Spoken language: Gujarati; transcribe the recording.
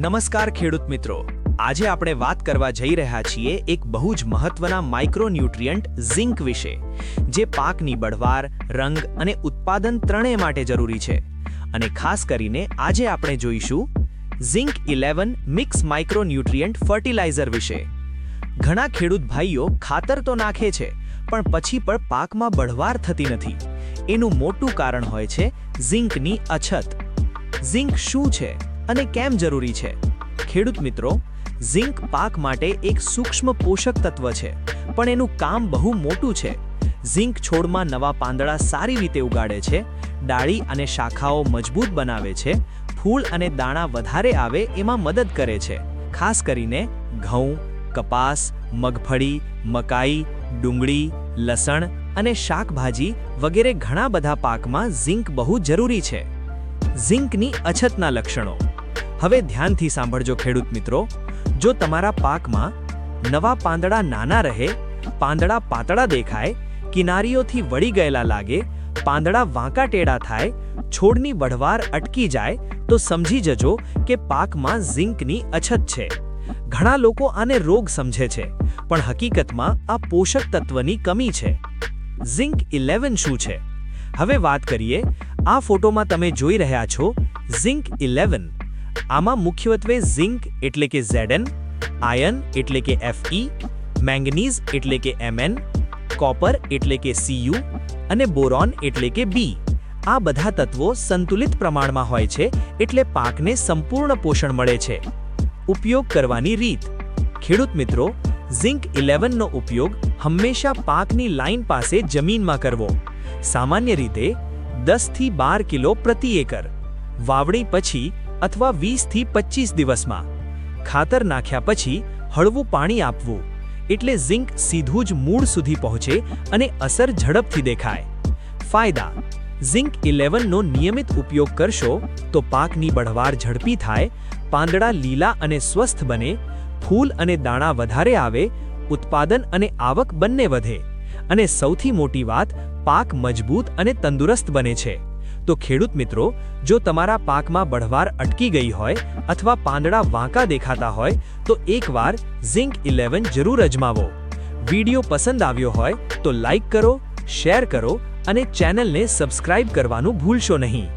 નમસ્કાર ખેડૂત મિત્રો, આજે આપણે વાત કરવા જઈ રહ્યા છીએ એક બહુ જ મહત્વના માઇક્રોન્યુટ્રિયન્ટ ઝિંક વિશે, જે પાકની બઢવાર, રંગ અને ઉત્પાદન ત્રણેય માટે જરૂરી છે. અને ખાસ કરીને આજે આપણે જોઈશું ઝિંક 11 મિક્સ માઇક્રોન્યુટ્રિયન્ટ ફર્ટિલાઇઝર વિશે. ઘણા ખેડૂત ભાઈઓ ખાતર તો નાખે છે, પણ પછી પણ પાકમાં બઢવાર થતી નથી. એનું મોટું કારણ હોય છે ઝિંકની અછત. ઝિંક શું છે અને કેમ જરૂરી છે? ખેડૂત મિત્રો, ઝિંક પાક માટે એક સૂક્ષ્મ પોષક તત્વ છે, પણ એનું કામ બહુ મોટું છે. ઝિંક છોડમાં નવા પાંદડા સારી રીતે ઉગાડે છે, ડાળી અને શાખાઓ મજબૂત બનાવે છે, ફૂલ અને દાણા વધારે આવે એમાં મદદ કરે છે. ખાસ કરીને ઘઉં, કપાસ, મગફળી, મકાઈ, ડુંગળી, લસણ અને શાકભાજી વગેરે ઘણા બધા પાકમાં ઝિંક બહુ જરૂરી છે. ઝિંકની અછતના લક્ષણો. હવે ધ્યાનથી સાંભળજો ખેડૂત મિત્રો. જો તમારા પાકમાં નવા પાંદડા નાના રહે, પાંદડા પાતળા દેખાય, કિનારીઓથી વળી ગયેલા લાગે, પાંદડા વાંકા ટેડા થાય, છોડની બઢવાર અટકી જાય, તો સમજી જજો કે પાકમાં ઝિંકની અછત છે. ઘણા લોકો આને રોગ સમજે છે, પણ હકીકતમાં આ પોષક તત્વની કમી છે. ઝિંક 11 શું છે? હવે વાત કરીએ. આ ફોટોમાં તમે જોઈ રહ્યા છો ઝિંક 11. આમાં મુખ્યત્વે ઝિંક એટલે કે Zn, આયર્ન એટલે કે Fe, મેંગનીઝ એટલે કે Mn, કોપર એટલે કે Cu અને બોરોન એટલે કે B. આ બધા તત્વો સંતુલિત પ્રમાણમાં હોય છે, એટલે પાકને સંપૂર્ણ પોષણ મળે છે. ઉપયોગ કરવાની રીત. ખેડૂત મિત્રો, ઝિંક 11 નો ઉપયોગ હંમેશા પાકની લાઇન પાસે જમીનમાં કરવો. સામાન્ય રીતે 10 થી 12 કિલો પ્રતિ એકર. વાવણી પછી અથવા 20 થી 25 દિવસમાં. ખાતર નાખ્યા પછી હળવું પાણી આપવું, એટલે ઝિંક સીધું જ મૂળ સુધી પહોંચે અને અસર ઝડપથી દેખાય. ફાયદા. ઝિંક 11 નો નિયમિત ઉપયોગ કરશો તો પાકની બઢવાર ઝડપી થાય, પાંદડા લીલા અને સ્વસ્થ બને, ફૂલ અને દાણા વધારે આવે, ઉત્પાદન અને આવક બંને વધે, અને સૌથી મોટી વાત, પાક મજબૂત અને તંદુરસ્ત બને છે. તો ખેડૂત મિત્રો, જો તમારા પાકમાં બઢવાર અટકી ગઈ હોય અથવા પાંદડા વાંકા દેખાતા હોય, તો એકવાર ઝિંક 11 જરૂર અજમાવો. વિડીયો પસંદ આવ્યો હોય તો લાઈક કરો, શેર કરો અને ચેનલને સબસ્ક્રાઇબ કરવાનું ભૂલશો નહીં.